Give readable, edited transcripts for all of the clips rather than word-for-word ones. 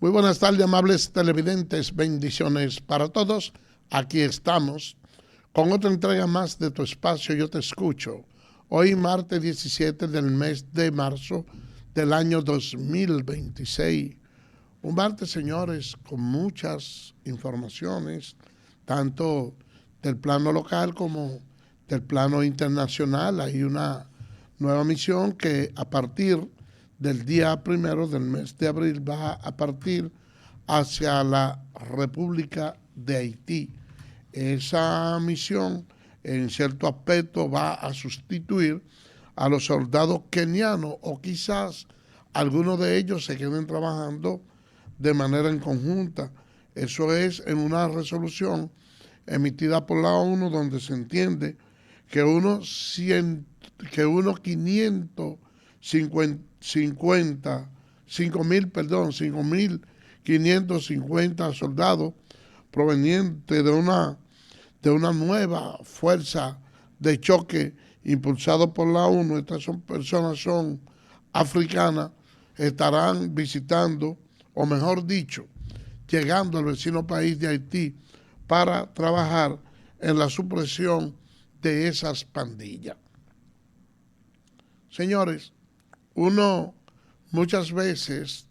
Muy buenas tardes, amables televidentes, bendiciones para todos. Aquí estamos con otra entrega más de tu espacio Yo Te Escucho. Hoy martes 17 del mes de marzo del año 2026. Un martes, señores, con muchas informaciones, tanto del plano local como del plano internacional. Hay una nueva misión que a partir del día primero del mes de abril va a partir hacia la República de Haití. Esa misión, en cierto aspecto, va a sustituir a los soldados kenianos, o quizás algunos de ellos se queden trabajando de manera en conjunta. Eso es en una resolución emitida por la ONU, donde se entiende que unos 5.550 soldados provenientes de una nueva fuerza de choque impulsado por la ONU. Estas personas son africanas, estarán visitando, o mejor dicho, llegando al vecino país de Haití para trabajar en la supresión de esas pandillas. Señores, uno muchas veces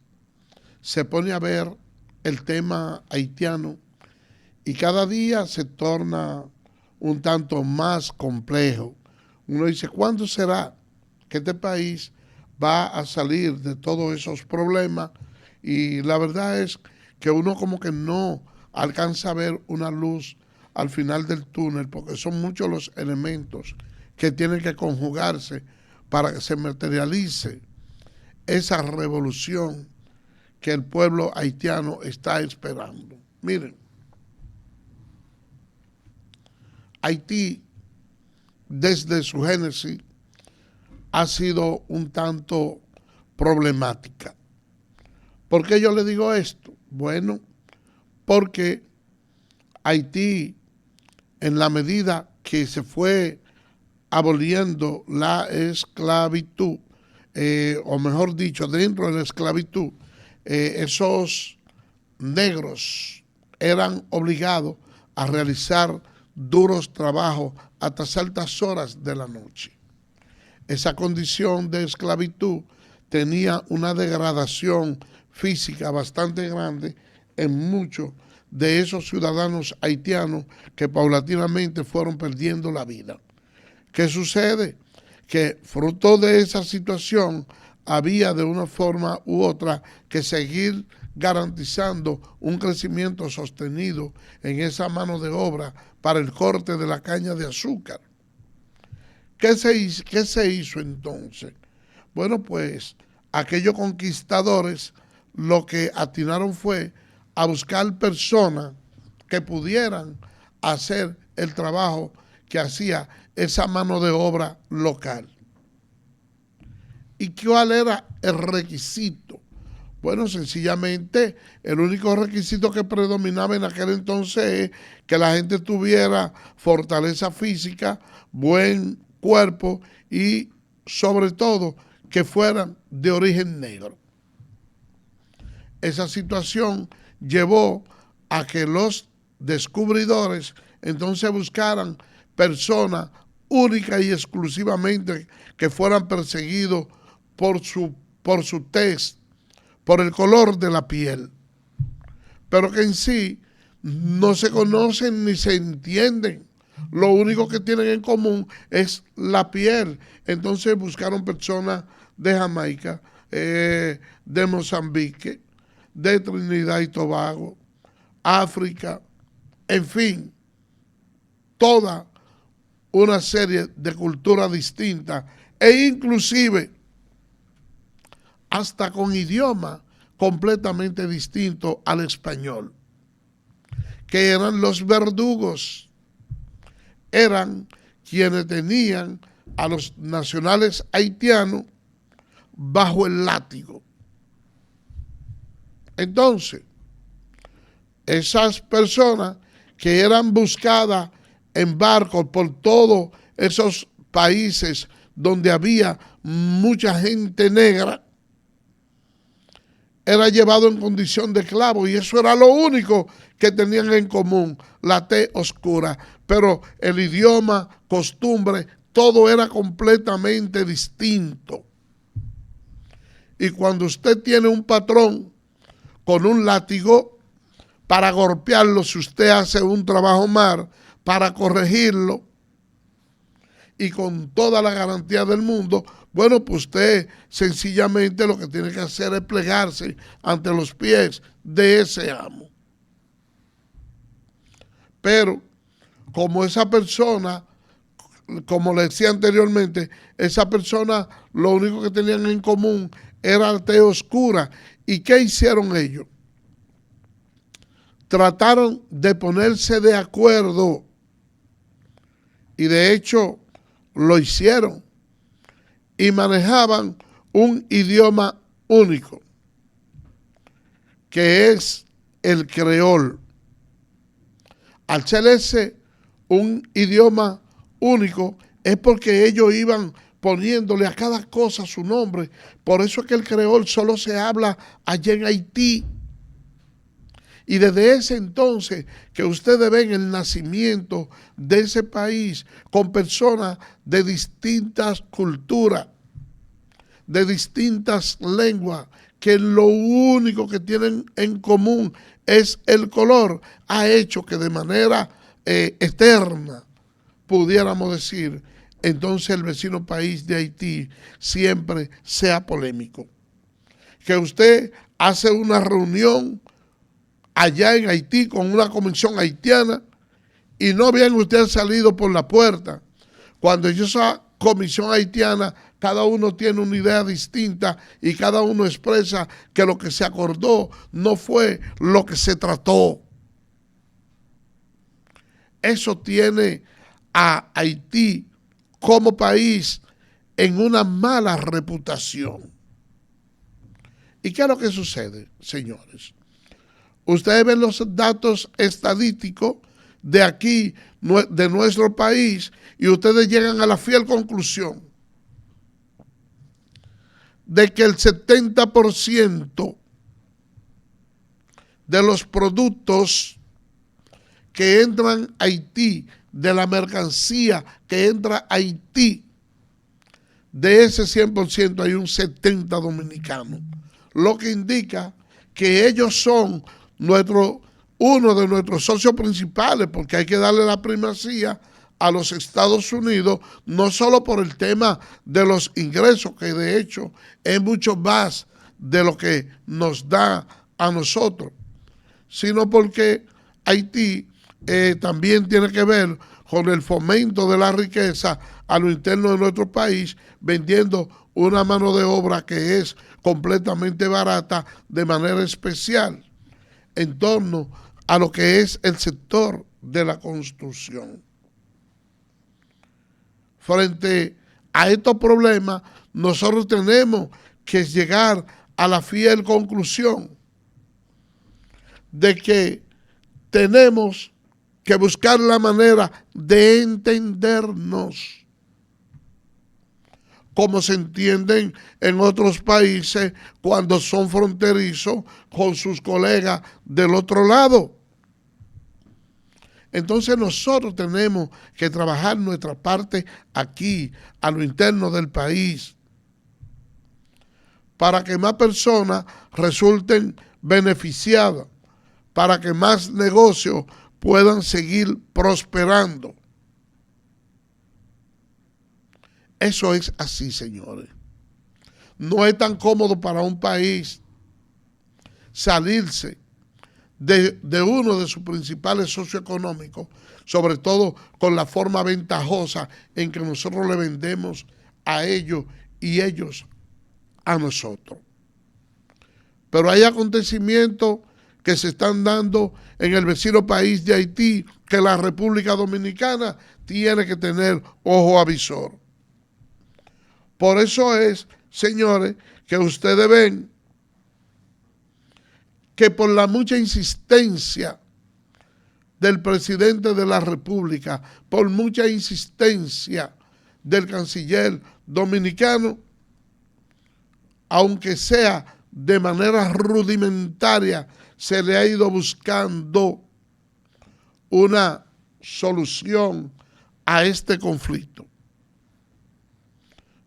se pone a ver el tema haitiano y cada día se torna un tanto más complejo. Uno dice, ¿cuándo será que este país va a salir de todos esos problemas? Y la verdad es que uno como que no alcanza a ver una luz al final del túnel, porque son muchos los elementos que tienen que conjugarse para que se materialice esa revolución que el pueblo haitiano está esperando. Miren, Haití, desde su génesis, ha sido un tanto problemática. ¿Por qué yo le digo esto? Bueno, porque Haití, en la medida que se fue aboliendo la esclavitud, o mejor dicho, dentro de la esclavitud, esos negros eran obligados a realizar duros trabajos hasta altas horas de la noche. Esa condición de esclavitud tenía una degradación física bastante grande en muchos de esos ciudadanos haitianos que paulatinamente fueron perdiendo la vida. ¿Qué sucede? Que fruto de esa situación había de una forma u otra que seguir garantizando un crecimiento sostenido en esa mano de obra para el corte de la caña de azúcar. ¿Qué se hizo entonces? Bueno, pues aquellos conquistadores lo que atinaron fue a buscar personas que pudieran hacer el trabajo que hacía esa mano de obra local. ¿Y cuál era el requisito? Bueno, sencillamente el único requisito que predominaba en aquel entonces es que la gente tuviera fortaleza física, buen cuerpo y sobre todo que fueran de origen negro. Esa situación llevó a que los descubridores entonces buscaran personas únicas y exclusivamente que fueran perseguidos por su tez, por el color de la piel, pero que en sí no se conocen ni se entienden. Lo único que tienen en común es la piel. Entonces buscaron personas de Jamaica, de Mozambique, de Trinidad y Tobago, África, en fin, toda una serie de culturas distintas e inclusive hasta con idioma completamente distinto al español, que eran los verdugos, eran quienes tenían a los nacionales haitianos bajo el látigo. Entonces, esas personas que eran buscadas en barcos por todos esos países donde había mucha gente negra, era llevado en condición de esclavo y eso era lo único que tenían en común, la tez oscura. Pero el idioma, costumbre, todo era completamente distinto. Y cuando usted tiene un patrón con un látigo para golpearlo, si usted hace un trabajo mal, para corregirlo, y con toda la garantía del mundo, bueno, pues usted sencillamente lo que tiene que hacer es plegarse ante los pies de ese amo. Pero como esa persona, como le decía anteriormente, esa persona lo único que tenían en común era la tez oscura. ¿Y qué hicieron ellos? Trataron de ponerse de acuerdo y de hecho lo hicieron y manejaban un idioma único, que es el creol. Al ser ese un idioma único, es porque ellos iban poniéndole a cada cosa su nombre. Por eso es que el creol solo se habla allá en Haití. Y desde ese entonces que ustedes ven el nacimiento de ese país con personas de distintas culturas, de distintas lenguas, que lo único que tienen en común es el color, ha hecho que de manera eterna, pudiéramos decir, entonces el vecino país de Haití siempre sea polémico. Que usted hace una reunión allá en Haití con una comisión haitiana y no bien usted ha salido por la puerta. Cuando esa comisión haitiana, cada uno tiene una idea distinta y cada uno expresa que lo que se acordó no fue lo que se trató. Eso tiene a Haití como país en una mala reputación. ¿Y qué es lo que sucede, señores? Ustedes ven los datos estadísticos de aquí, de nuestro país, y ustedes llegan a la fiel conclusión de que el 70% de los productos que entran a Haití, de la mercancía que entra a Haití, de ese 100% hay un 70% dominicano, lo que indica que ellos son uno de nuestros socios principales, porque hay que darle la primacía a los Estados Unidos, no solo por el tema de los ingresos, que de hecho es mucho más de lo que nos da a nosotros, sino porque Haití también tiene que ver con el fomento de la riqueza a lo interno de nuestro país, vendiendo una mano de obra que es completamente barata de manera especial en torno a lo que es el sector de la construcción. Frente a estos problemas, nosotros tenemos que llegar a la fiel conclusión de que tenemos que buscar la manera de entendernos como se entienden en otros países cuando son fronterizos con sus colegas del otro lado. Entonces nosotros tenemos que trabajar nuestra parte aquí, a lo interno del país, para que más personas resulten beneficiadas, para que más negocios puedan seguir prosperando. Eso es así, señores. No es tan cómodo para un país salirse de uno de sus principales socioeconómicos, sobre todo con la forma ventajosa en que nosotros le vendemos a ellos y ellos a nosotros. Pero hay acontecimientos que se están dando en el vecino país de Haití que la República Dominicana tiene que tener ojo avisor. Por eso es, señores, que ustedes ven que por la mucha insistencia del presidente de la República, por mucha insistencia del canciller dominicano, aunque sea de manera rudimentaria se le ha ido buscando una solución a este conflicto.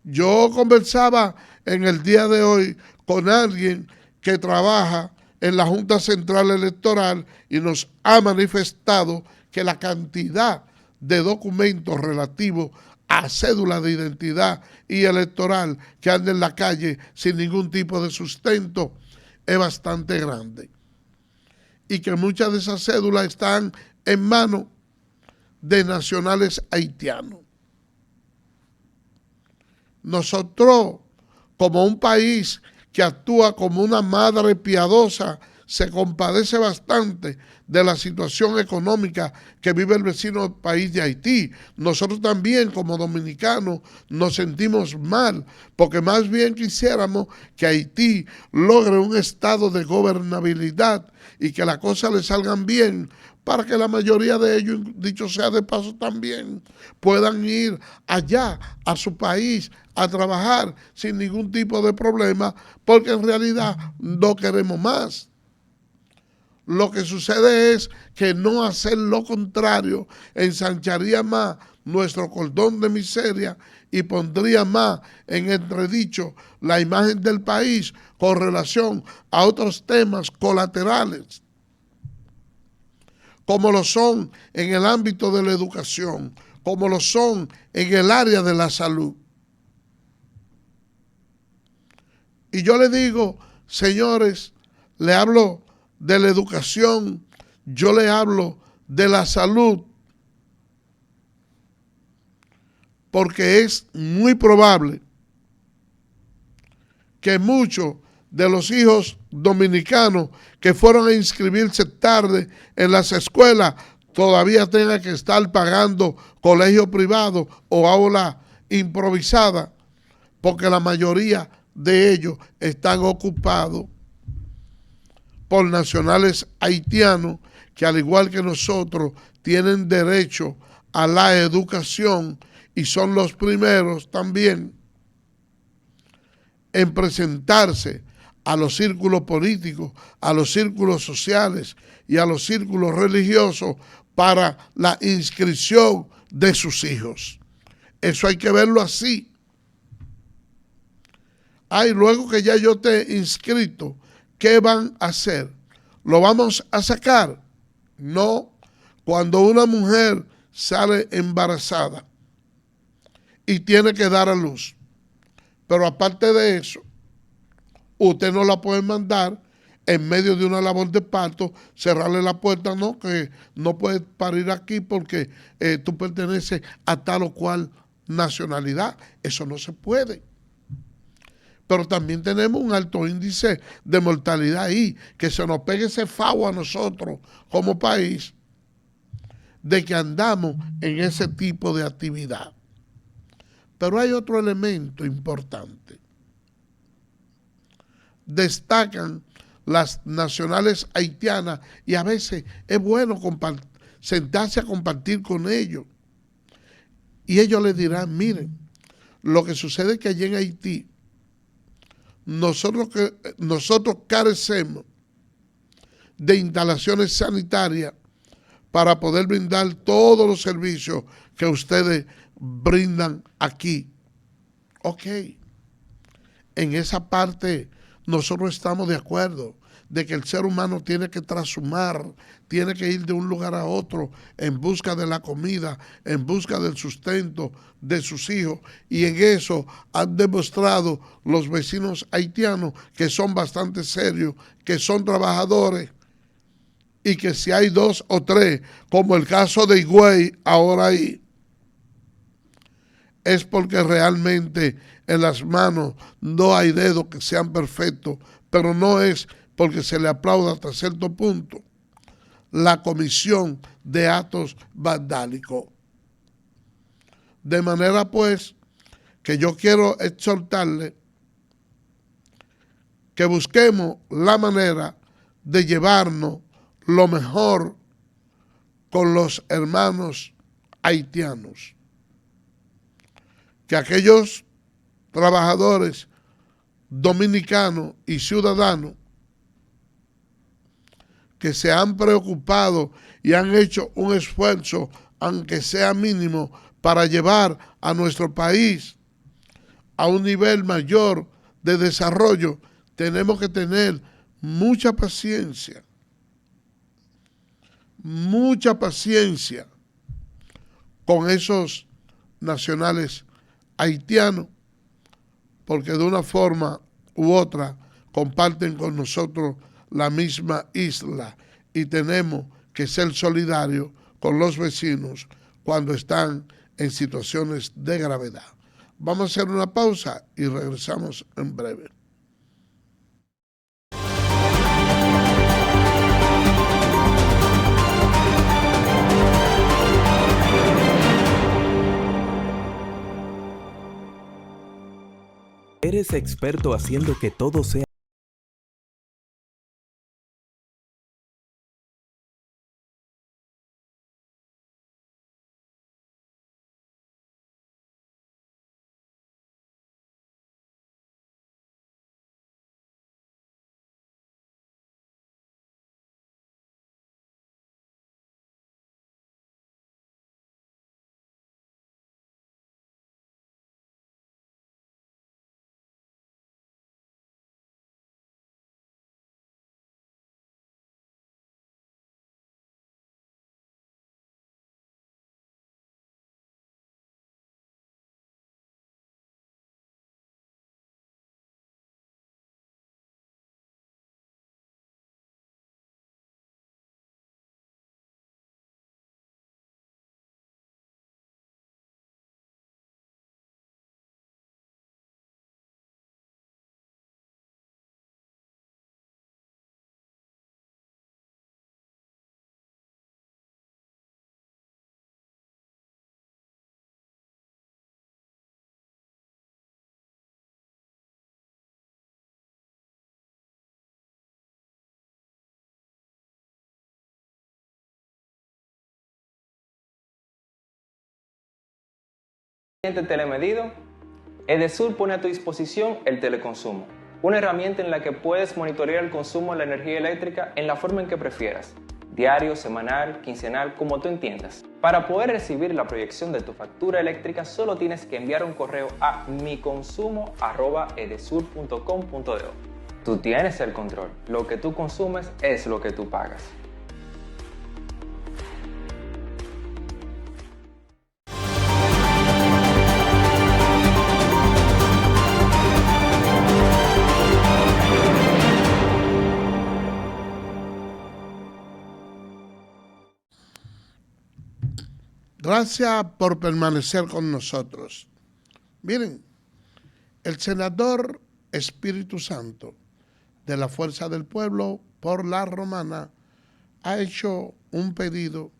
Yo conversaba en el día de hoy con alguien que trabaja en la Junta Central Electoral y nos ha manifestado que la cantidad de documentos relativos a cédula de identidad y electoral que andan en la calle sin ningún tipo de sustento es bastante grande. Y que muchas de esas cédulas están en manos de nacionales haitianos. Nosotros, como un país que actúa como una madre piadosa, se compadece bastante de la situación económica que vive el vecino país de Haití. Nosotros también, como dominicanos, nos sentimos mal, porque más bien quisiéramos que Haití logre un estado de gobernabilidad y que las cosas le salgan bien, para que la mayoría de ellos, dicho sea de paso también, puedan ir allá a su país a trabajar sin ningún tipo de problema, porque en realidad no queremos más. Lo que sucede es que no hacer lo contrario ensancharía más nuestro cordón de miseria y pondría más en entredicho la imagen del país con relación a otros temas colaterales, como lo son en el ámbito de la educación, como lo son en el área de la salud. Y yo le digo, señores, le hablo de la educación, yo le hablo de la salud, porque es muy probable que muchos de los hijos dominicanos que fueron a inscribirse tarde en las escuelas todavía tengan que estar pagando colegio privado o aula improvisada, porque la mayoría de ellos están ocupados por nacionales haitianos que, al igual que nosotros, tienen derecho a la educación y son los primeros también en presentarse a los círculos políticos, a los círculos sociales y a los círculos religiosos para la inscripción de sus hijos. Eso hay que verlo así. Luego que ya yo te he inscrito, ¿qué van a hacer? ¿Lo vamos a sacar? No. Cuando una mujer sale embarazada y tiene que dar a luz, pero aparte de eso, usted no la puede mandar en medio de una labor de parto, cerrarle la puerta, no, que no puedes parir aquí porque tú perteneces a tal o cual nacionalidad. Eso no se puede. Pero también tenemos un alto índice de mortalidad ahí, que se nos pegue ese fao a nosotros como país de que andamos en ese tipo de actividad. Pero hay otro elemento importante. Destacan las nacionales haitianas y a veces es bueno sentarse a compartir con ellos. Y ellos les dirán, miren, lo que sucede es que allí en Haití nosotros carecemos de instalaciones sanitarias para poder brindar todos los servicios que ustedes brindan aquí. Ok, en esa parte nosotros estamos de acuerdo de que el ser humano tiene que trashumar, tiene que ir de un lugar a otro en busca de la comida, en busca del sustento de sus hijos, y en eso han demostrado los vecinos haitianos que son bastante serios, que son trabajadores, y que si hay 2 o 3, como el caso de Higüey ahora ahí, es porque realmente en las manos no hay dedos que sean perfectos, pero no es porque se le aplauda hasta cierto punto la comisión de actos vandálicos. De manera pues que yo quiero exhortarle que busquemos la manera de llevarnos lo mejor con los hermanos haitianos. Que aquellos trabajadores dominicanos y ciudadanos que se han preocupado y han hecho un esfuerzo, aunque sea mínimo, para llevar a nuestro país a un nivel mayor de desarrollo, tenemos que tener mucha paciencia con esos nacionales haitianos, porque de una forma u otra comparten con nosotros la misma isla y tenemos que ser solidarios con los vecinos cuando están en situaciones de gravedad. Vamos a hacer una pausa y regresamos en breve. Eres experto haciendo que todo sea telemedido, Edesur pone a tu disposición el teleconsumo, una herramienta en la que puedes monitorear el consumo de la energía eléctrica en la forma en que prefieras, diario, semanal, quincenal, como tú entiendas. Para poder recibir la proyección de tu factura eléctrica solo tienes que enviar un correo a miconsumo@edesur.com.do. Tú tienes el control, lo que tú consumes es lo que tú pagas. Gracias por permanecer con nosotros. Miren, el senador Espíritu Santo de la Fuerza del Pueblo por la Romana ha hecho un pedido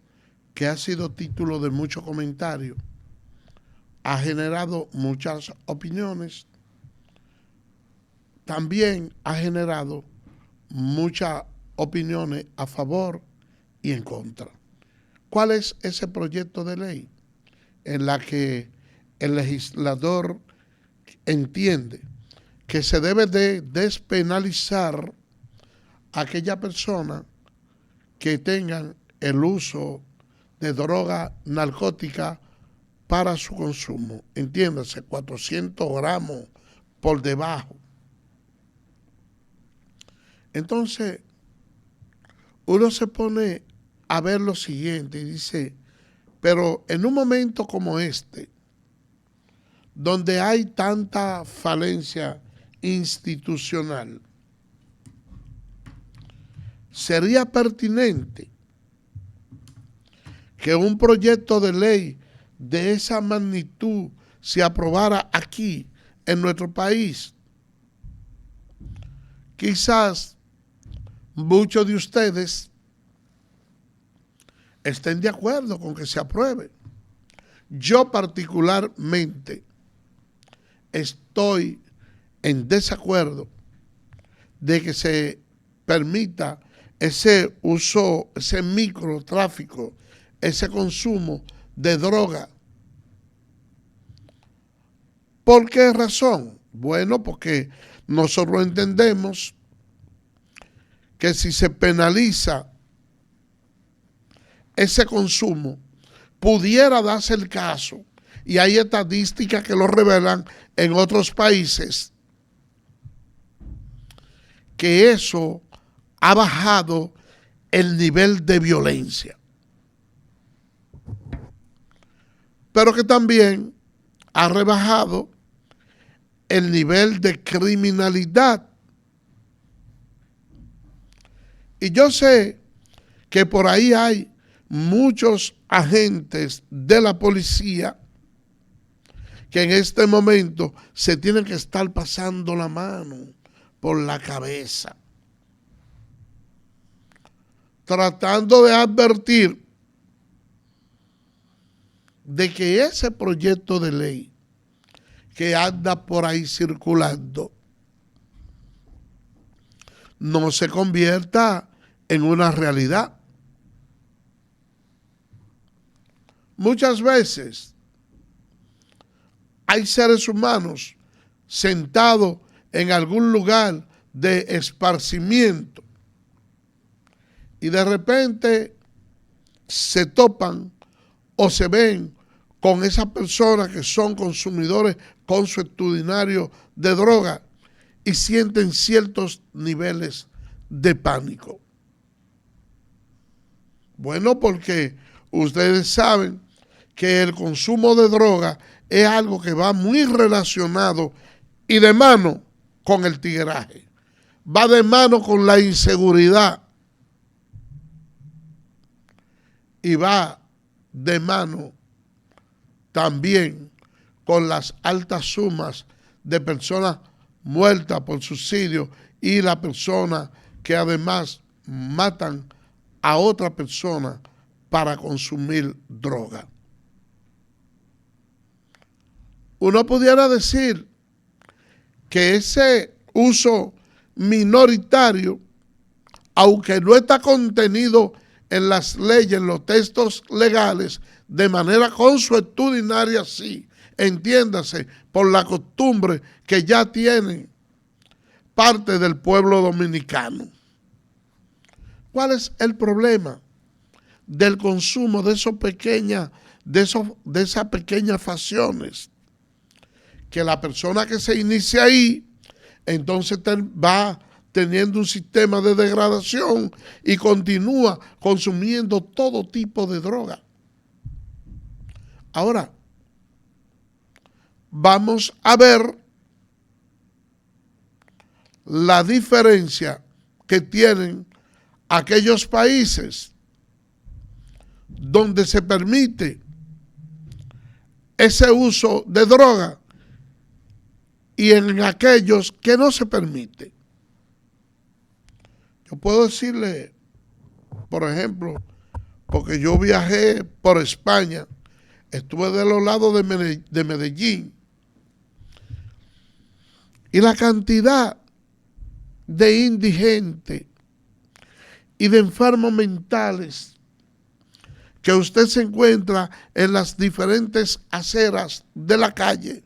que ha sido título de muchos comentarios, ha generado muchas opiniones, también ha generado muchas opiniones a favor y en contra. ¿Cuál es ese proyecto de ley en la que el legislador entiende que se debe de despenalizar a aquella persona que tengan el uso de droga narcótica para su consumo? Entiéndase, 400 gramos por debajo. Entonces, uno se pone a ver lo siguiente y dice, pero en un momento como este, donde hay tanta falencia institucional, sería pertinente que un proyecto de ley de esa magnitud se aprobara aquí, en nuestro país. Quizás muchos de ustedes estén de acuerdo con que se apruebe. Yo particularmente estoy en desacuerdo de que se permita ese uso, ese microtráfico, ese consumo de droga. ¿Por qué razón? Bueno, porque nosotros entendemos que si se penaliza ese consumo, pudiera darse el caso, y hay estadísticas que lo revelan en otros países, que eso ha bajado el nivel de violencia, pero que también ha rebajado el nivel de criminalidad. Y yo sé que por ahí hay muchos agentes de la policía que en este momento se tienen que estar pasando la mano por la cabeza, tratando de advertir de que ese proyecto de ley que anda por ahí circulando no se convierta en una realidad. Muchas veces hay seres humanos sentados en algún lugar de esparcimiento y de repente se topan o se ven con esas personas que son consumidores consuetudinarios de droga y sienten ciertos niveles de pánico. Bueno, porque ustedes saben que el consumo de droga es algo que va muy relacionado y de mano con el tigueraje, va de mano con la inseguridad y va de mano también con las altas sumas de personas muertas por suicidio y la persona que además matan a otra persona para consumir droga. Uno pudiera decir que ese uso minoritario, aunque no está contenido en las leyes, en los textos legales, de manera consuetudinaria, sí, entiéndase, por la costumbre que ya tiene parte del pueblo dominicano. ¿Cuál es el problema del consumo de esas pequeñas facciones? Que la persona que se inicia ahí, entonces va teniendo un sistema de degradación y continúa consumiendo todo tipo de droga. Ahora, vamos a ver la diferencia que tienen aquellos países donde se permite ese uso de droga y en aquellos que no se permite. Yo puedo decirle, por ejemplo, porque yo viajé por España, estuve de los lados de Medellín, y la cantidad de indigentes y de enfermos mentales que usted se encuentra en las diferentes aceras de la calle,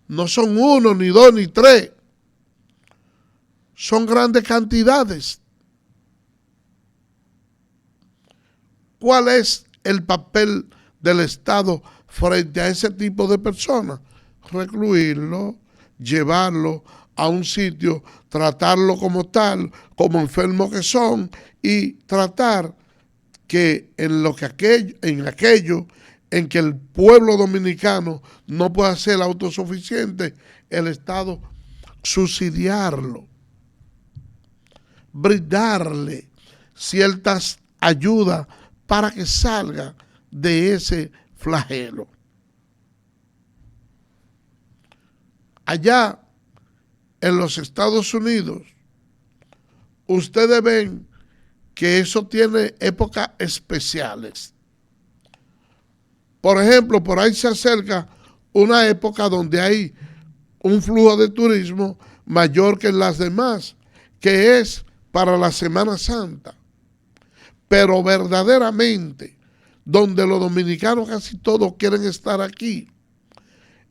no son uno, ni dos, ni tres, son grandes cantidades. ¿Cuál es el papel del Estado frente a ese tipo de personas? Recluirlo, llevarlo a un sitio, tratarlo como tal, como enfermos que son, y tratar que en aquello en que el pueblo dominicano no pueda ser autosuficiente, el Estado subsidiarlo, brindarle ciertas ayudas para que salga de ese flagelo. Allá en los Estados Unidos, ustedes ven que eso tiene épocas especiales. Por ejemplo, por ahí se acerca una época donde hay un flujo de turismo mayor que en las demás, que es para la Semana Santa. Pero verdaderamente, donde los dominicanos casi todos quieren estar aquí,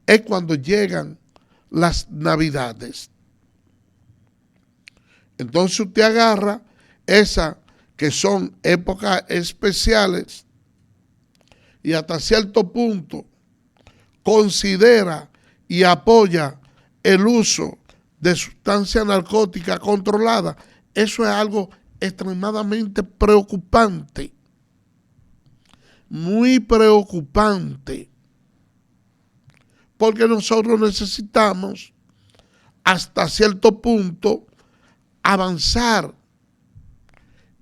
es cuando llegan las Navidades. Entonces usted agarra esas que son épocas especiales y hasta cierto punto considera y apoya el uso de sustancias narcóticas controladas. Eso es algo extremadamente preocupante, muy preocupante, porque nosotros necesitamos hasta cierto punto avanzar,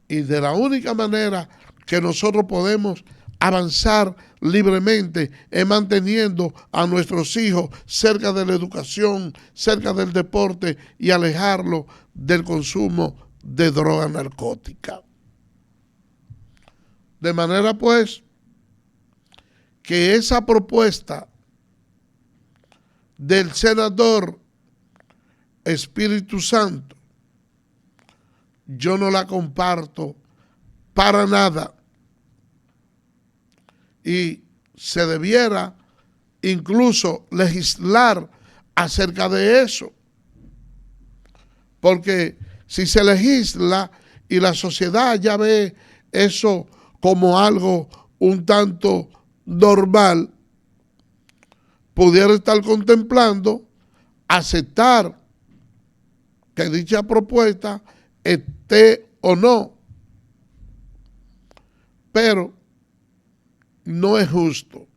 y de la única manera que nosotros podemos avanzar libremente es manteniendo a nuestros hijos cerca de la educación, cerca del deporte y alejarlos del consumo de droga narcótica. De manera pues que esa propuesta del senador Espíritu Santo yo no la comparto para nada, y se debiera incluso legislar acerca de eso, porque si se legisla y la sociedad ya ve eso como algo un tanto normal, pudiera estar contemplando aceptar que dicha propuesta esté o no, pero no es justo,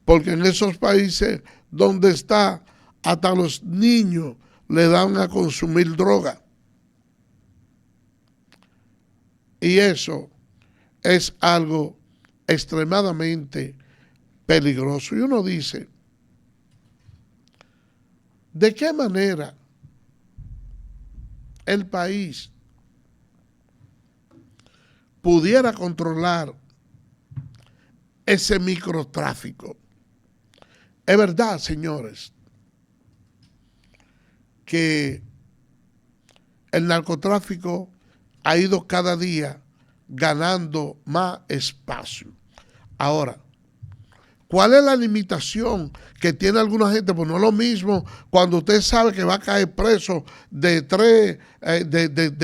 porque en esos países donde está, hasta los niños le dan a consumir droga, y eso es algo extremadamente peligroso. Y uno dice, ¿de qué manera el país pudiera controlar ese microtráfico? Es verdad, señores, que el narcotráfico ha ido cada día ganando más espacio. Ahora, ¿cuál es la limitación que tiene alguna gente? Pues no es lo mismo cuando usted sabe que va a caer preso de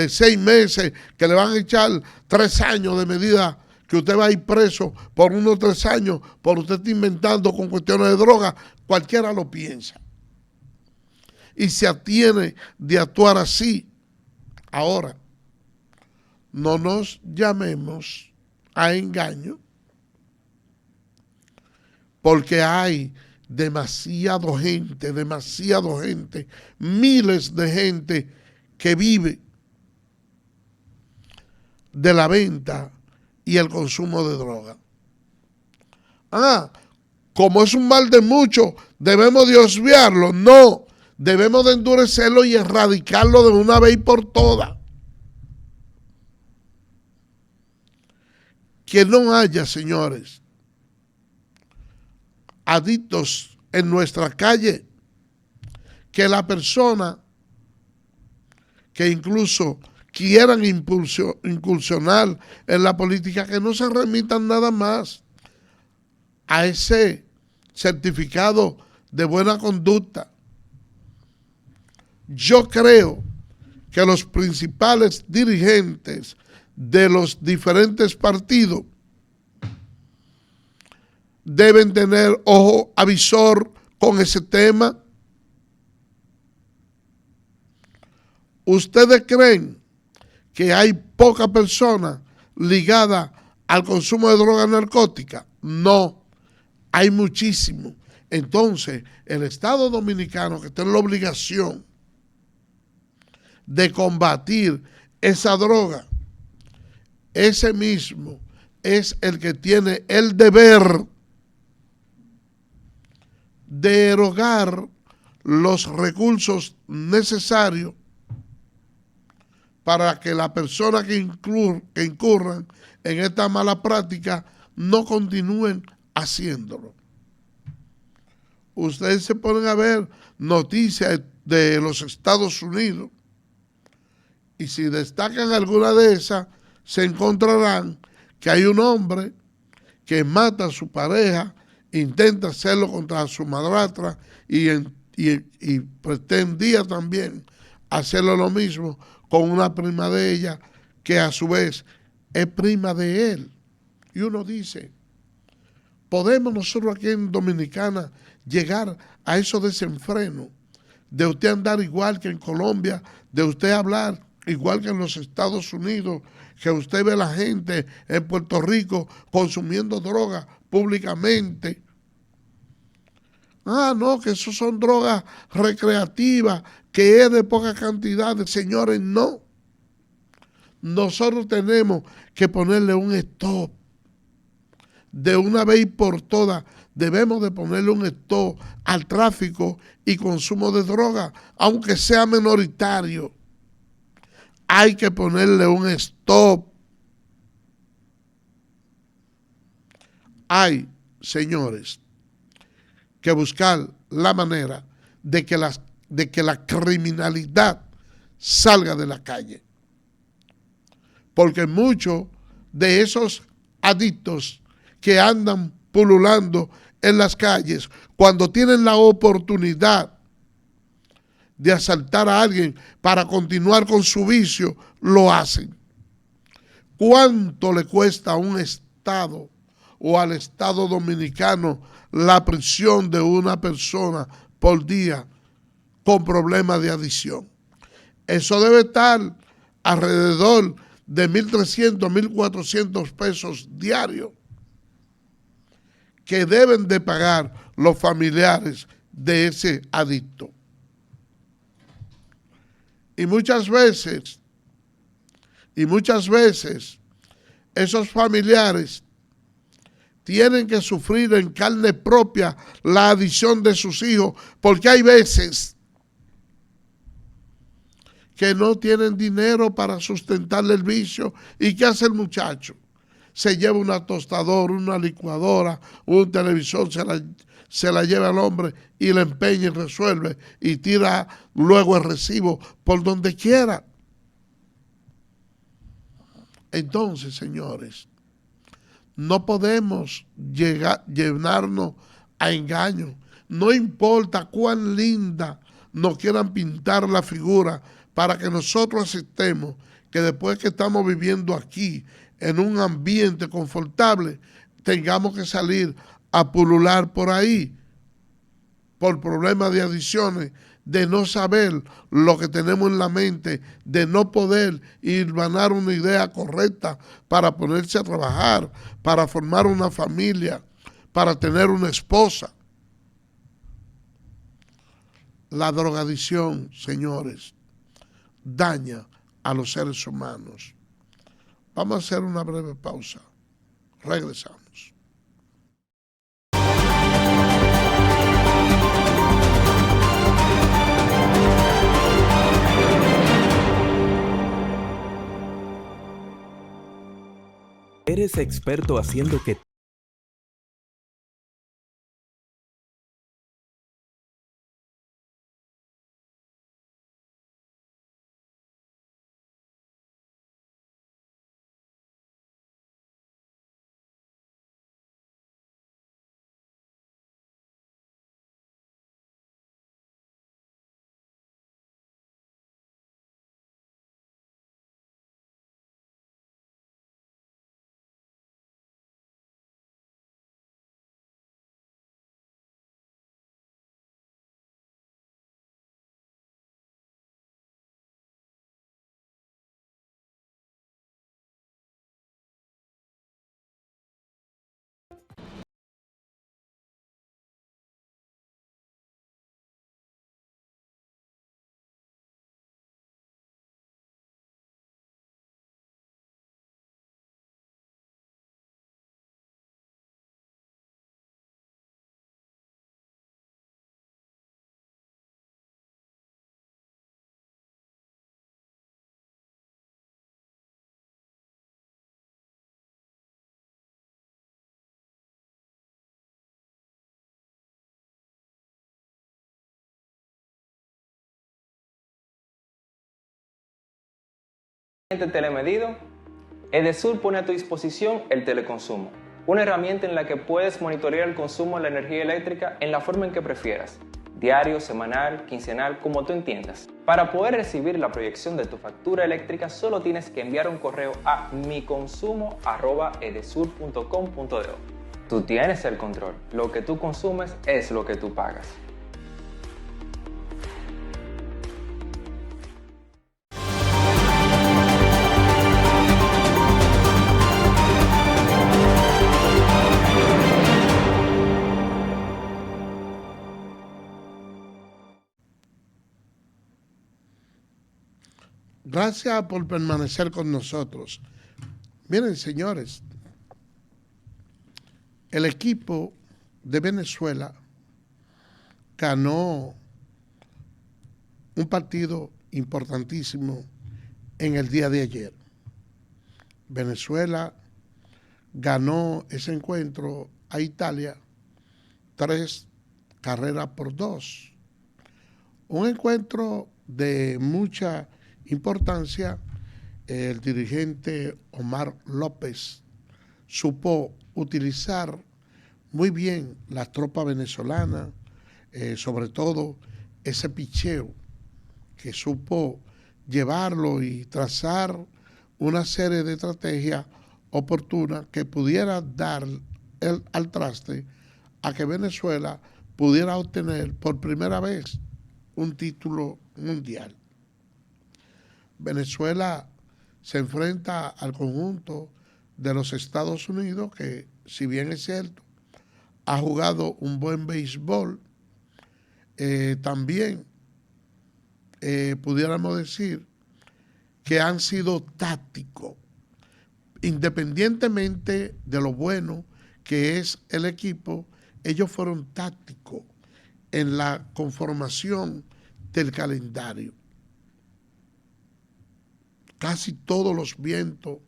6 meses, que le van a echar 3 años de medida, que usted va a ir preso por unos 3 años, por usted está inventando con cuestiones de droga. Cualquiera lo piensa y se atiene de actuar así. Ahora, no nos llamemos a engaño, porque hay demasiada gente, miles de gente que vive de la venta y el consumo de droga. Como es un mal de muchos, debemos de obviarlo. No, debemos de endurecerlo y erradicarlo de una vez y por todas. Que no haya, señores, adictos en nuestra calle, que la persona que incluso quieran incursionar en la política, que no se remitan nada más a ese certificado de buena conducta. Yo creo que los principales dirigentes de los diferentes partidos deben tener ojo avisor con ese tema. ¿Ustedes creen que hay poca persona ligada al consumo de drogas narcóticas? No, hay muchísimo. Entonces, el Estado Dominicano, que tiene la obligación de combatir esa droga, ese mismo es el que tiene el deber de erogar los recursos necesarios para que la persona que incurran en esta mala práctica no continúen haciéndolo. Ustedes se ponen a ver noticias de los Estados Unidos y si destacan alguna de esas, se encontrarán que hay un hombre que mata a su pareja, intenta hacerlo contra su madrastra y en y pretendía también hacerlo lo mismo con una prima de ella que a su vez es prima de él. Y uno dice, ¿podemos nosotros aquí en Dominicana llegar a esos desenfrenos de usted andar igual que en Colombia, de usted hablar igual que en los Estados Unidos, que usted ve a la gente en Puerto Rico consumiendo drogas públicamente? Ah, no, que eso son drogas recreativas, que es de poca cantidad. Señores, no. Nosotros tenemos que ponerle un stop. De una vez y por todas, debemos de ponerle un stop al tráfico y consumo de drogas, aunque sea minoritario. Hay que ponerle un stop. Hay, señores, que buscar la manera de que la criminalidad salga de la calle. Porque muchos de esos adictos que andan pululando en las calles, cuando tienen la oportunidad de asaltar a alguien para continuar con su vicio, lo hacen. ¿Cuánto le cuesta a un Estado o al Estado dominicano la prisión de una persona por día con problemas de adicción? Eso debe estar alrededor de 1.300, 1.400 pesos diarios que deben de pagar los familiares de ese adicto. Y muchas veces, esos familiares tienen que sufrir en carne propia la adicción de sus hijos, porque hay veces que no tienen dinero para sustentarle el vicio. ¿Y qué hace el muchacho? Se lleva una tostadora, una licuadora, un televisor, se la lleva al hombre y la empeña y resuelve y tira luego el recibo por donde quiera. Entonces, señores, no podemos llenarnos a engaño. No importa cuán linda nos quieran pintar la figura para que nosotros aceptemos que después que estamos viviendo aquí en un ambiente confortable, tengamos que salir a pulular por ahí por problemas de adicciones, de no saber lo que tenemos en la mente, de no poder hilvanar una idea correcta para ponerse a trabajar, para formar una familia, para tener una esposa. La drogadicción, señores, daña a los seres humanos. Vamos a hacer una breve pausa. Regresamos. ¿Eres experto haciendo que Telemedido, Edesur pone a tu disposición el teleconsumo, una herramienta en la que puedes monitorear el consumo de la energía eléctrica en la forma en que prefieras, diario, semanal, quincenal, como tú entiendas. Para poder recibir la proyección de tu factura eléctrica, solo tienes que enviar un correo a miconsumo@edesur.com.do. Tú tienes el control. Lo que tú consumes es lo que tú pagas. Gracias por permanecer con nosotros. Miren, señores, el equipo de Venezuela ganó un partido importantísimo en el día de ayer. Venezuela ganó ese encuentro a Italia 3-2. Un encuentro de mucha importancia. El dirigente Omar López supo utilizar muy bien la tropa venezolana, sobre todo ese picheo, que supo llevarlo y trazar una serie de estrategias oportunas que pudiera dar al traste a que Venezuela pudiera obtener por primera vez un título mundial. Venezuela se enfrenta al conjunto de los Estados Unidos, que si bien es cierto, ha jugado un buen béisbol, también pudiéramos decir que han sido tácticos, independientemente de lo bueno que es el equipo. Ellos fueron tácticos en la conformación del calendario. Casi todos los vientos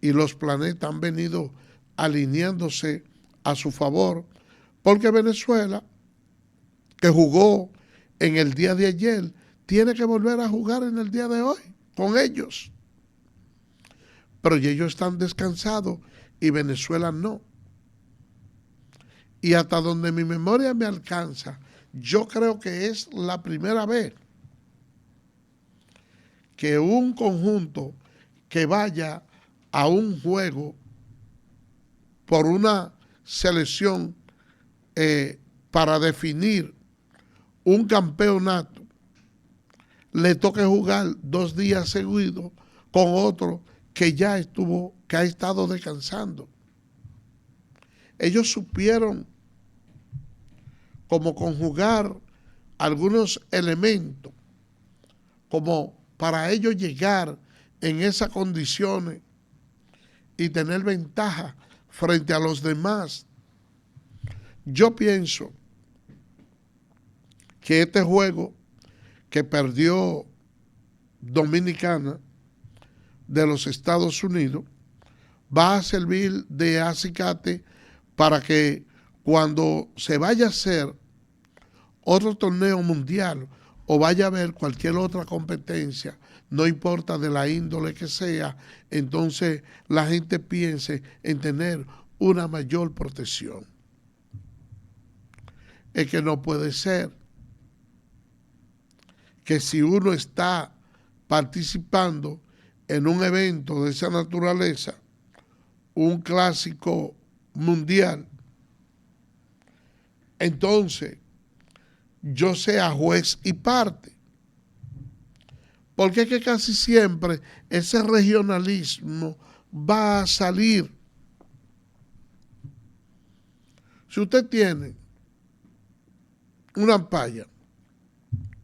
y los planetas han venido alineándose a su favor, porque Venezuela, que jugó en el día de ayer, tiene que volver a jugar en el día de hoy con ellos. Pero ellos están descansados y Venezuela no. Y hasta donde mi memoria me alcanza, yo creo que es la primera vez que un conjunto que vaya a un juego por una selección para definir un campeonato, le toque jugar 2 días seguidos con otro que ya ha estado descansando. Ellos supieron como conjugar algunos elementos como para ellos llegar en esas condiciones y tener ventaja frente a los demás. Yo pienso que este juego que perdió Dominicana de los Estados Unidos va a servir de acicate para que cuando se vaya a hacer otro torneo mundial o vaya a haber cualquier otra competencia, no importa de la índole que sea, entonces la gente piense en tener una mayor protección. Es que no puede ser que si uno está participando en un evento de esa naturaleza, un clásico mundial, entonces yo sea juez y parte. Porque es que casi siempre ese regionalismo va a salir. Si usted tiene una umpire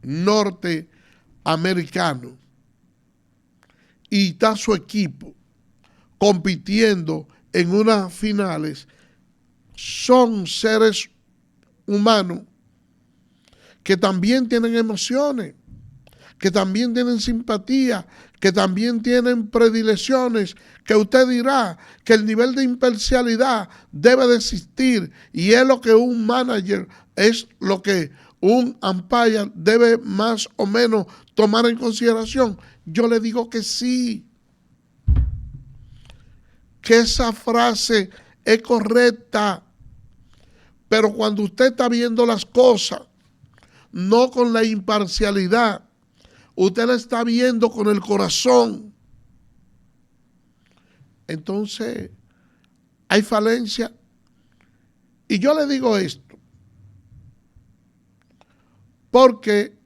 norteamericano y está su equipo compitiendo en unas finales, son seres humanos que también tienen emociones, que también tienen simpatía, que también tienen predilecciones, que usted dirá que el nivel de imparcialidad debe de existir y es lo que un manager, es lo que un umpire debe más o menos tomar en consideración. Yo le digo que sí, que esa frase es correcta, pero cuando usted está viendo las cosas no con la imparcialidad. Usted la está viendo con el corazón. Entonces, hay falencia. Y yo le digo esto, porque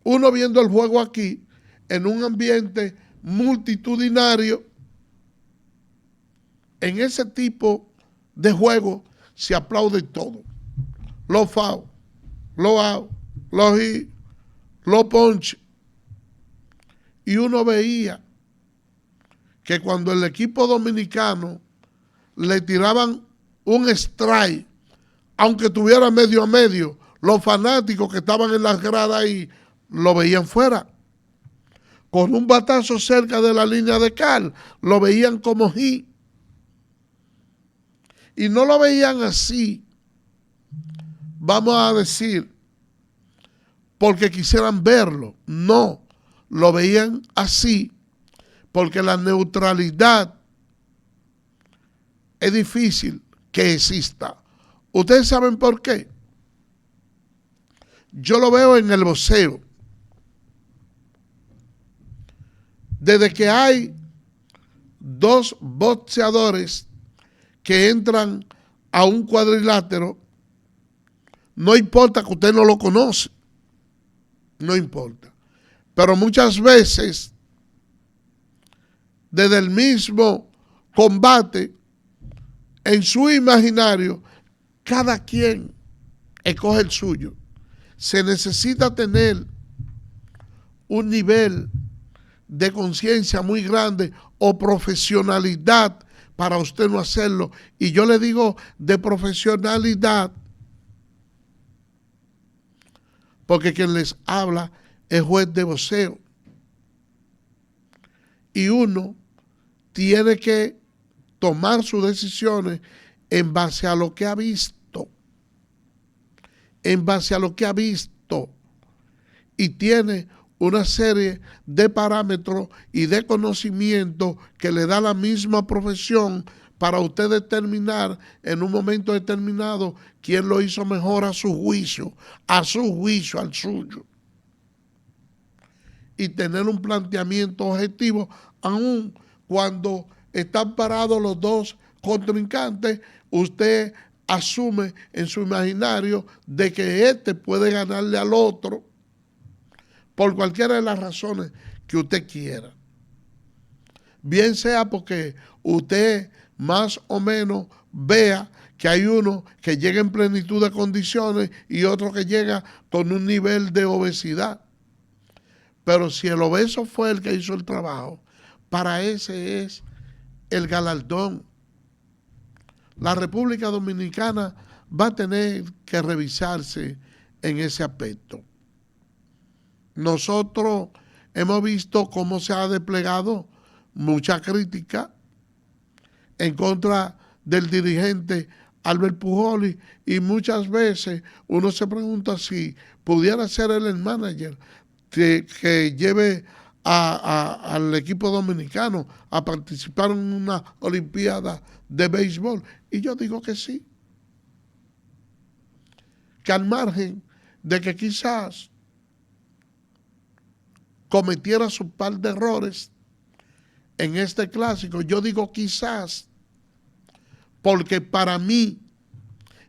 uno viendo el juego aquí, en un ambiente multitudinario, en ese tipo de juego se aplaude todo. Los fouls, los outs, los hits, los ponches. Y uno veía que cuando el equipo dominicano le tiraban un strike, aunque tuviera medio a medio, los fanáticos que estaban en las gradas ahí lo veían fuera. Con un batazo cerca de la línea de cal, lo veían como hit. Y no lo veían así, vamos a decir, porque quisieran verlo. No, lo veían así, porque la neutralidad es difícil que exista. ¿Ustedes saben por qué? Yo lo veo en el boxeo. Desde que hay dos boxeadores que entran a un cuadrilátero, no importa que usted no lo conoce, no importa. Pero muchas veces, desde el mismo combate, en su imaginario, cada quien escoge el suyo. Se necesita tener un nivel de conciencia muy grande o profesionalidad para usted no hacerlo. Y yo le digo de profesionalidad porque quien les habla es juez de boxeo. Y uno tiene que tomar sus decisiones en base a lo que ha visto. En base a lo que ha visto. Y tiene una serie de parámetros y de conocimiento que le da la misma profesión para usted determinar en un momento determinado quién lo hizo mejor a su juicio, al suyo. Y tener un planteamiento objetivo, aun cuando están parados los dos contrincantes, usted asume en su imaginario de que este puede ganarle al otro por cualquiera de las razones que usted quiera. Bien sea porque usted más o menos vea que hay uno que llega en plenitud de condiciones y otro que llega con un nivel de obesidad. Pero si el obeso fue el que hizo el trabajo, para ese es el galardón. La República Dominicana va a tener que revisarse en ese aspecto. Nosotros hemos visto cómo se ha desplegado mucha crítica en contra del dirigente Albert Pujols y muchas veces uno se pregunta si pudiera ser él el manager que lleve al equipo dominicano a participar en una olimpiada de béisbol. Y yo digo que sí. Que al margen de que quizás cometiera su par de errores en este clásico, yo digo quizás, porque para mí,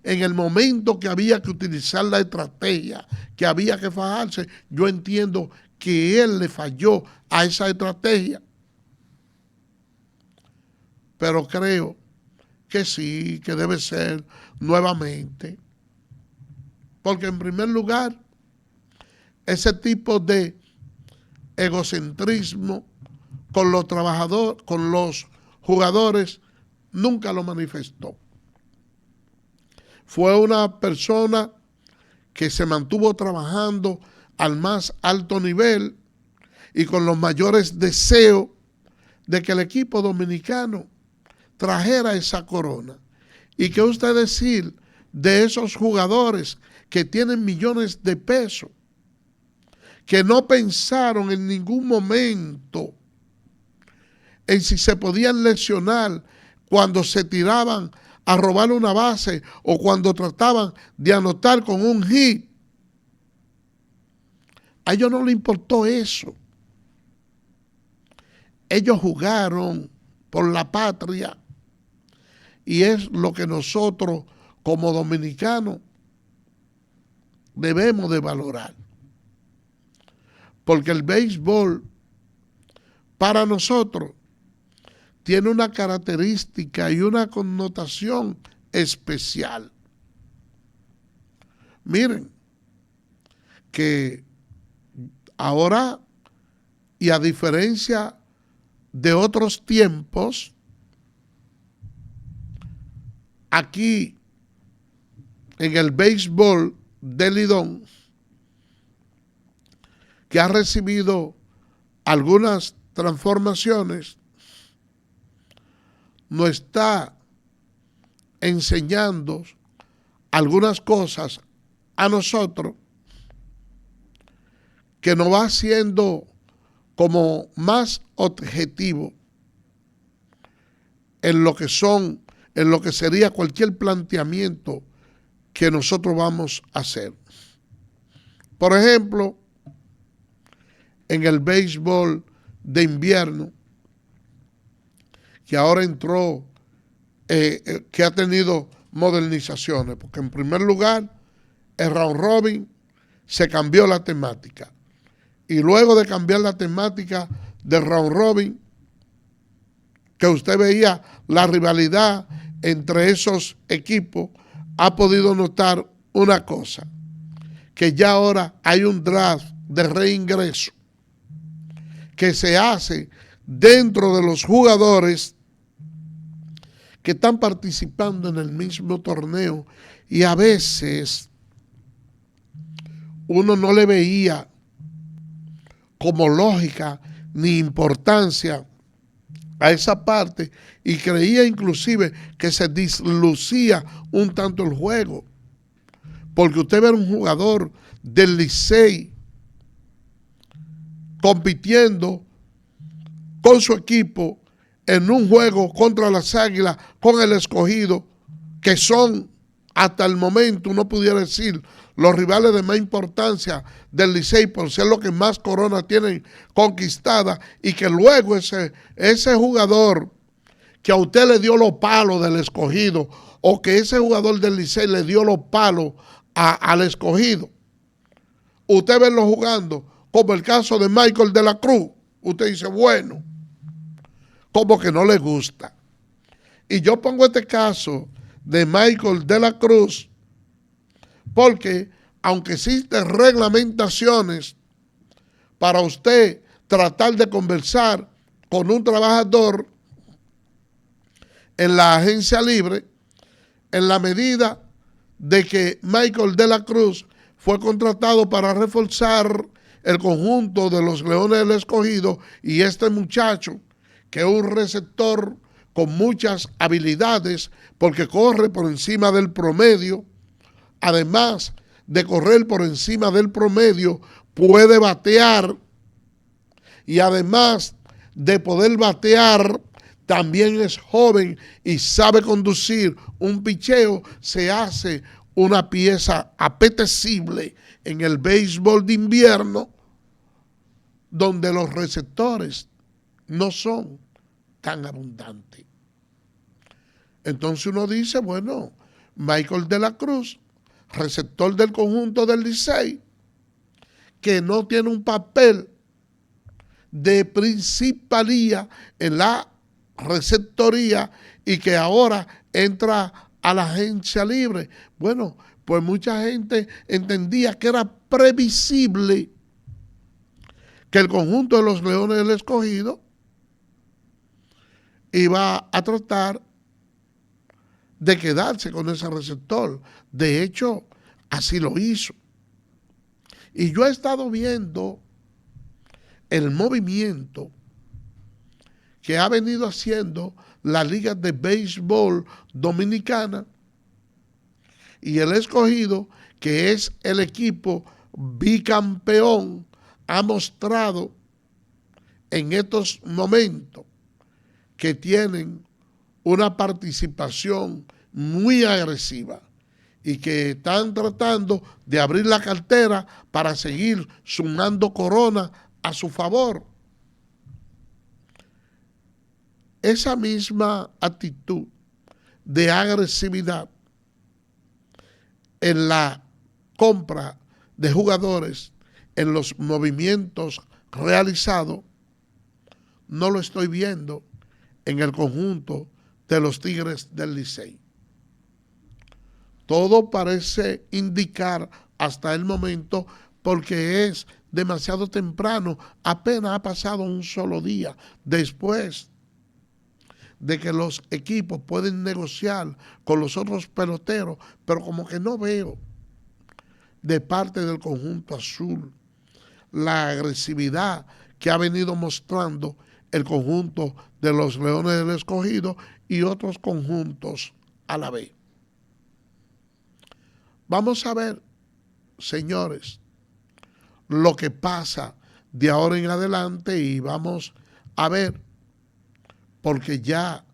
en el momento que había que utilizar la estrategia, que había que fajarse, yo entiendo que él le falló a esa estrategia. Pero creo que sí, que debe ser nuevamente. Porque en primer lugar, ese tipo de egocentrismo con los trabajadores, con los jugadores, nunca lo manifestó. Fue una persona que se mantuvo trabajando al más alto nivel y con los mayores deseos de que el equipo dominicano trajera esa corona. ¿Y qué usted decir de esos jugadores que tienen millones de pesos, que no pensaron en ningún momento en si se podían lesionar cuando se tiraban a robar una base o cuando trataban de anotar con un hit? A ellos no les importó eso. Ellos jugaron por la patria y es lo que nosotros como dominicanos debemos de valorar. Porque el béisbol para nosotros tiene una característica y una connotación especial. Miren, que ahora, y a diferencia de otros tiempos, aquí en el béisbol de Lidón, que ha recibido algunas transformaciones, nos está enseñando algunas cosas a nosotros que nos va haciendo como más objetivo en lo que sería cualquier planteamiento que nosotros vamos a hacer. Por ejemplo, en el béisbol de invierno, que ahora entró, que ha tenido modernizaciones, porque en primer lugar, el round robin se cambió la temática. Y luego de cambiar la temática del round robin, que usted veía la rivalidad entre esos equipos, ha podido notar una cosa, que ya ahora hay un draft de reingreso que se hace dentro de los jugadores que están participando en el mismo torneo, y a veces uno no le veía como lógica ni importancia a esa parte y creía inclusive que se dislucía un tanto el juego, porque usted ve un jugador del Licey compitiendo con su equipo en un juego contra las Águilas, con el Escogido, que son hasta el momento, uno pudiera decir, los rivales de más importancia del Licey por ser los que más coronas tienen conquistadas, y que luego ese jugador que a usted le dio los palos del Escogido, o que ese jugador del Licey le dio los palos al Escogido, usted verlo jugando, como el caso de Michael de la Cruz, usted dice, bueno, como que no le gusta. Y yo pongo este caso de Michael de la Cruz porque aunque existen reglamentaciones para usted tratar de conversar con un trabajador en la agencia libre, en la medida de que Michael de la Cruz fue contratado para reforzar el conjunto de los Leones del Escogido, y este muchacho, que es un receptor con muchas habilidades porque corre por encima del promedio, además de correr por encima del promedio, puede batear, y además de poder batear, también es joven y sabe conducir un picheo, se hace una pieza apetecible en el béisbol de invierno, donde los receptores no son tan abundantes. Entonces uno dice, bueno, Michael de la Cruz, receptor del conjunto del Licey, que no tiene un papel de principalía en la receptoría y que ahora entra a la agencia libre. Bueno, pues mucha gente entendía que era previsible que el conjunto de los Leones del Escogido iba a tratar de quedarse con ese receptor. De hecho, así lo hizo. Y yo he estado viendo el movimiento que ha venido haciendo la Liga de Béisbol Dominicana, y el Escogido, que es el equipo bicampeón, ha mostrado en estos momentos que tienen una participación muy agresiva y que están tratando de abrir la cartera para seguir sumando corona a su favor. Esa misma actitud de agresividad en la compra de jugadores, en los movimientos realizados, no lo estoy viendo en el conjunto de los Tigres del Licey. Todo parece indicar hasta el momento, porque es demasiado temprano, apenas ha pasado un solo día después de que los equipos pueden negociar con los otros peloteros, pero como que no veo de parte del conjunto azul la agresividad que ha venido mostrando el conjunto de los Leones del Escogido y otros conjuntos a la vez. Vamos a ver, señores, lo que pasa de ahora en adelante, y vamos a ver, porque ya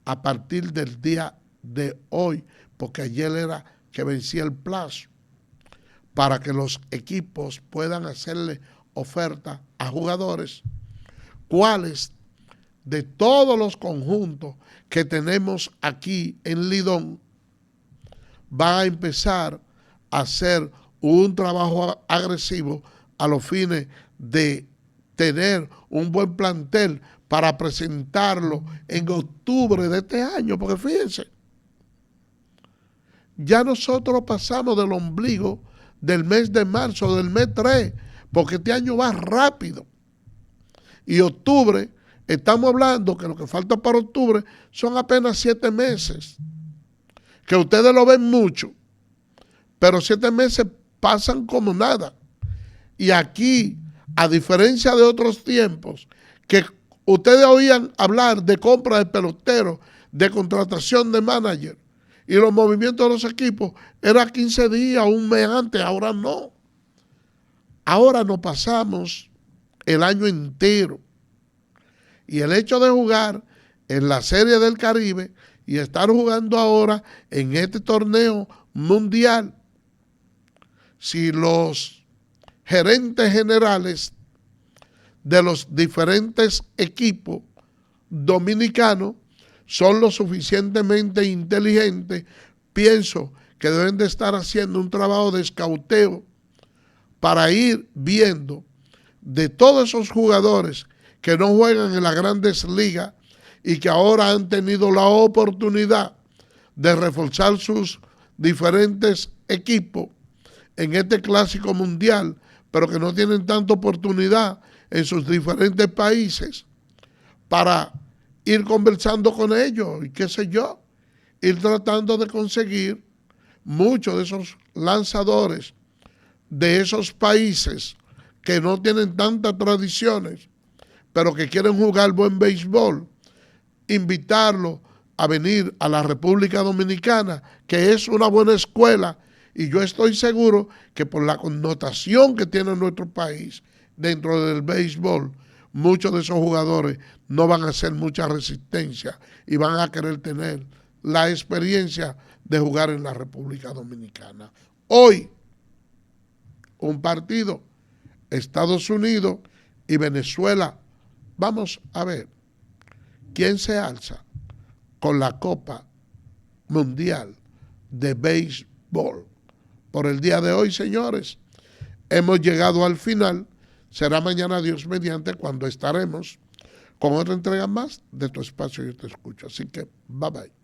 a partir del día de hoy, porque ayer era que vencía el plazo, para que los equipos puedan hacerle oferta a jugadores, cuáles de todos los conjuntos que tenemos aquí en Lidón van a empezar a hacer un trabajo agresivo a los fines de tener un buen plantel para presentarlo en octubre de este año, porque fíjense, ya nosotros pasamos del ombligo del mes de marzo, del mes 3, porque este año va rápido. Y octubre, estamos hablando que lo que falta para octubre son apenas 7 meses. Que ustedes lo ven mucho, pero 7 meses pasan como nada. Y aquí, a diferencia de otros tiempos, que ustedes oían hablar de compra de peloteros, de contratación de manager, y los movimientos de los equipos era 15 días, un mes antes, ahora no. Ahora nos pasamos el año entero. Y el hecho de jugar en la Serie del Caribe y estar jugando ahora en este torneo mundial, si los gerentes generales de los diferentes equipos dominicanos son lo suficientemente inteligentes, pienso que deben de estar haciendo un trabajo de escauteo para ir viendo de todos esos jugadores que no juegan en las grandes ligas y que ahora han tenido la oportunidad de reforzar sus diferentes equipos en este clásico mundial, pero que no tienen tanta oportunidad en sus diferentes países, para ir conversando con ellos y qué sé yo, ir tratando de conseguir muchos de esos lanzadores de esos países que no tienen tantas tradiciones, pero que quieren jugar buen béisbol, invitarlos a venir a la República Dominicana, que es una buena escuela, y yo estoy seguro que por la connotación que tiene nuestro país dentro del béisbol, muchos de esos jugadores no van a hacer mucha resistencia y van a querer tener la experiencia de jugar en la República Dominicana. Hoy, un partido, Estados Unidos y Venezuela. Vamos a ver quién se alza con la Copa Mundial de Béisbol. Por el día de hoy, señores, hemos llegado al final. Será mañana, Dios mediante, cuando estaremos con otra entrega más de Tu Espacio Yo Te Escucho. Así que, bye bye.